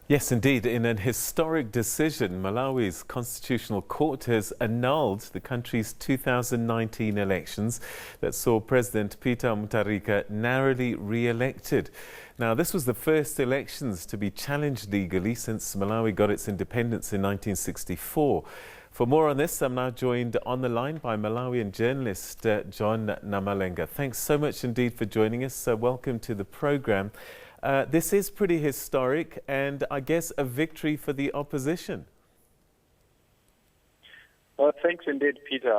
Yes, indeed. In an historic decision, Malawi's Constitutional Court has annulled the country's 2019 elections that saw President Peter Mutharika narrowly re-elected. Now, this was the first elections to be challenged legally since Malawi got its independence in 1964. For more on this, I'm now joined on the line by Malawian journalist John Namalenga. Thanks so much indeed for joining us. Welcome to the programme. This is pretty historic and I guess a victory for the opposition. Well, thanks indeed, Peter,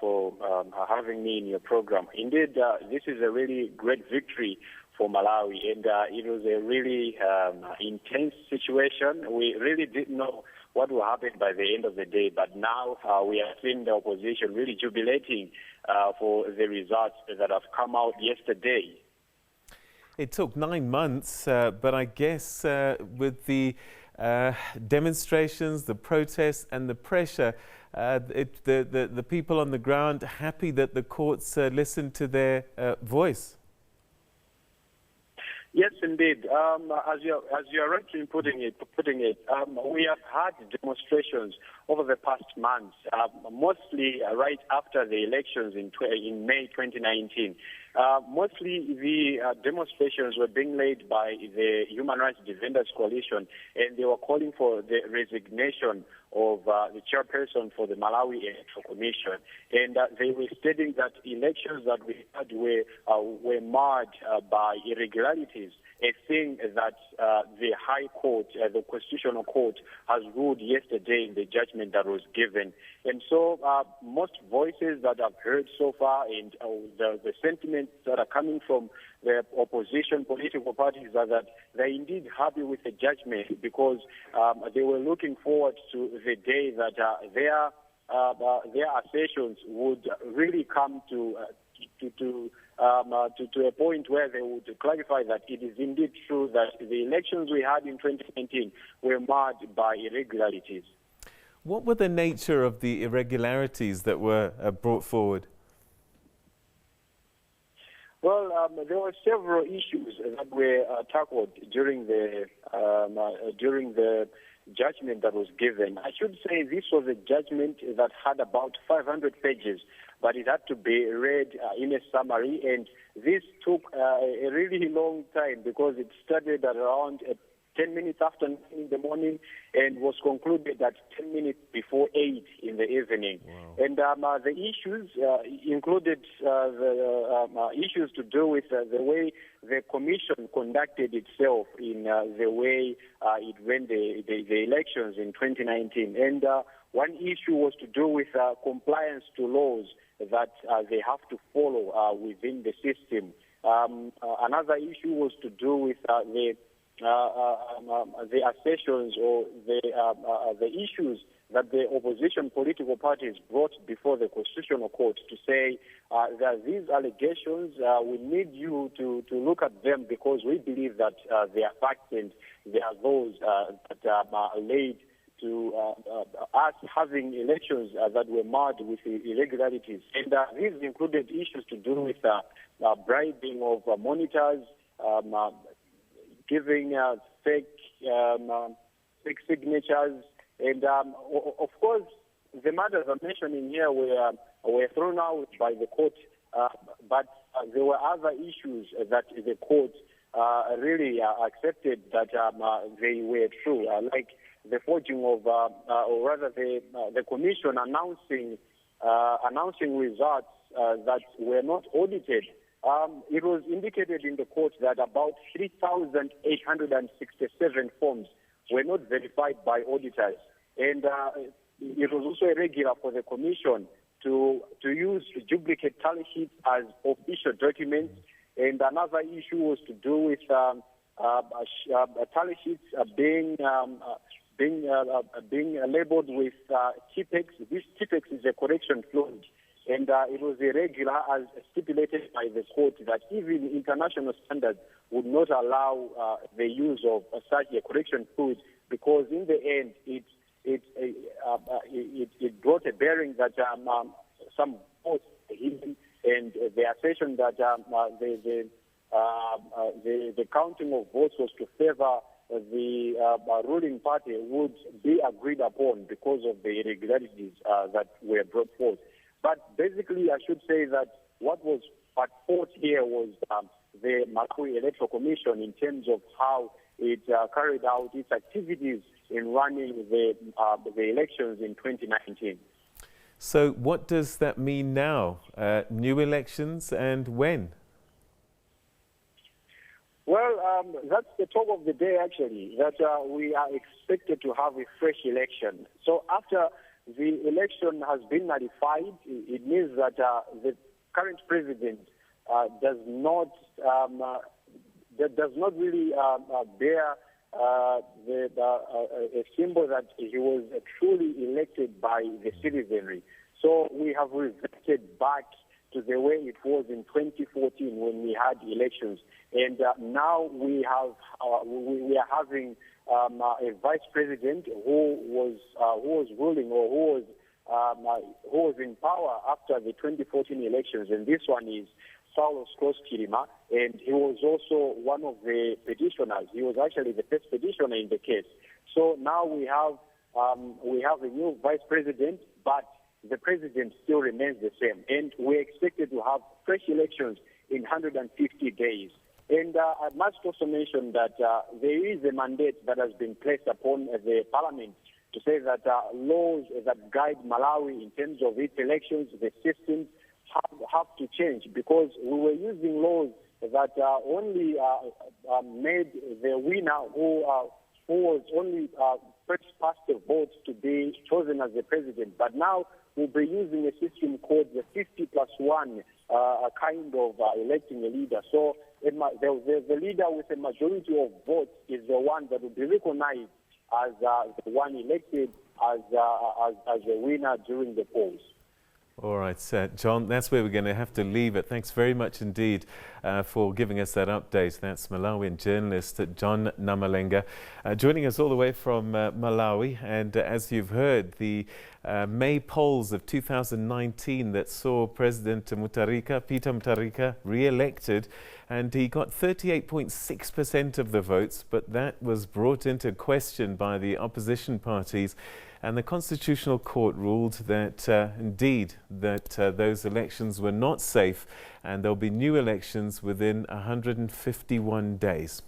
for having me in your program. Indeed, this is a really great victory for Malawi, and it was a really intense situation. We really didn't know what will happen by the end of the day, but now we are seeing the opposition really jubilating for the results that have come out yesterday. It took 9 months, but I guess with the demonstrations, the protests and the pressure, the people on the ground happy that the courts listened to their voice. Yes, indeed. As you're rightly putting it, we have had demonstrations over the past months, mostly right after the elections in May 2019. Mostly the demonstrations were being led by the Human Rights Defenders Coalition, and they were calling for the resignation of the chairperson for the Malawi Electoral Commission. And they were stating that elections that we had were marred by irregularities, a thing that the High Court, the Constitutional Court, has ruled yesterday in the judgment that was given. And so most voices that I've heard so far and the sentiments that are coming from the opposition political parties are that they're indeed happy with the judgment because they were looking forward to the day that their assertions would really come to a point where they would clarify that it is indeed true that the elections we had in 2019 were marred by irregularities. What were the nature of the irregularities that were brought forward? Well, there were several issues that were tackled during the judgment that was given. I should say this was a judgment that had about 500 pages, but it had to be read in a summary, and this took a really long time because it started at around 10 minutes after 9 in the morning and was concluded at 10 minutes before 8 in the evening. Wow. And the issues included the issues to do with the way the commission conducted itself in the way it ran the elections in 2019. And one issue was to do with compliance to laws that they have to follow within the system. Another issue was to do with the assertions or the issues that the opposition political parties brought before the Constitutional Court to say that these allegations, we need you to look at them because we believe that they are facts and they are those that are laid to us having elections that were marred with irregularities. And these included issues to do with bribing of monitors, giving fake signatures, and of course, the matters I'm mentioning here were thrown out by the court, but there were other issues that the court really accepted that they were true, like the forging of, or rather the commission announcing results that were not audited. It was indicated in the court that about 3,867 forms were not verified by auditors. And it was also irregular for the commission to use duplicate tally sheets as official documents. And another issue was to do with tally sheets being labeled with TPEX. This TPEX is a correction fluid. And it was irregular as stipulated by the court that even international standards would not allow the use of such a correction fluid because in the end it brought a bearing that some votes hidden, and the assertion that the counting of votes was to favor the ruling party would be agreed upon because of the irregularities that were brought forth. But basically, I should say that what was at fault here was the Malawi Electoral Commission in terms of how it carried out its activities in running the elections in 2019. So what does that mean now? New elections, and when? Well, that's the talk of the day, actually, that we are expected to have a fresh election. So after the election has been nullified, it means that the current president does not really bear a symbol that he was truly elected by the citizenry. So we have reverted back to the way it was in 2014 when we had elections, and now we are having a vice president who was ruling, or who was in power after the 2014 elections, and this one is Saulos Kirima, and he was also one of the petitioners. He was actually the first petitioner in the case. So now we have a new vice president, but the president still remains the same, and we're expected to have fresh elections in 150 days. And I must also mention that there is a mandate that has been placed upon the parliament to say that laws that guide Malawi in terms of its elections, the systems, have to change, because we were using laws that only made the winner who was only first past the vote to be chosen as the president. But now we'll be using a system called the 50+1 kind of electing a leader. So the leader with a majority of votes is the one that will be recognized as the one elected as a winner during the polls. All right, John, that's where we're going to have to leave it. Thanks very much indeed for giving us that update. That's Malawian journalist John Namalenga joining us all the way from Malawi. And as you've heard, the May polls of 2019 that saw President Peter Mutharika re-elected, and he got 38.6% of the votes, but that was brought into question by the opposition parties. And the Constitutional Court ruled that indeed those elections were not safe, and there'll be new elections within 151 days.